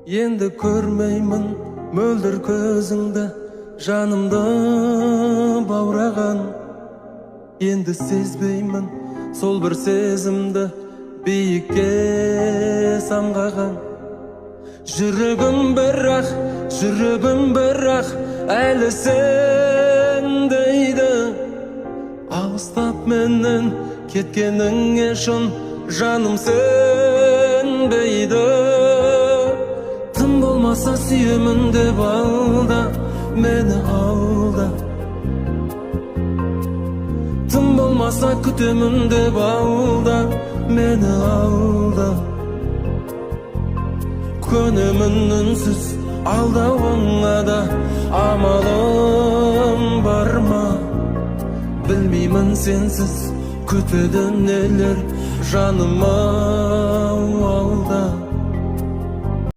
Енді көрмеймін мөлдір көзіңді, жанымды баураған. Енді сезбеймін сол бір сезімді, биікке самғаған. Жүрегім бірақ, әлі сен дейді. Алыстап менен кеткеніңе шын жаным сенбейді. Тым болмаса сүйемін деп алда, мені алда. Тым болмаса күтемін деп алда, мені алда. Көнемін үнсіз алдауыңа да, амалым бар ма? Білмеймін сенсіз күтеді нелер жаныма.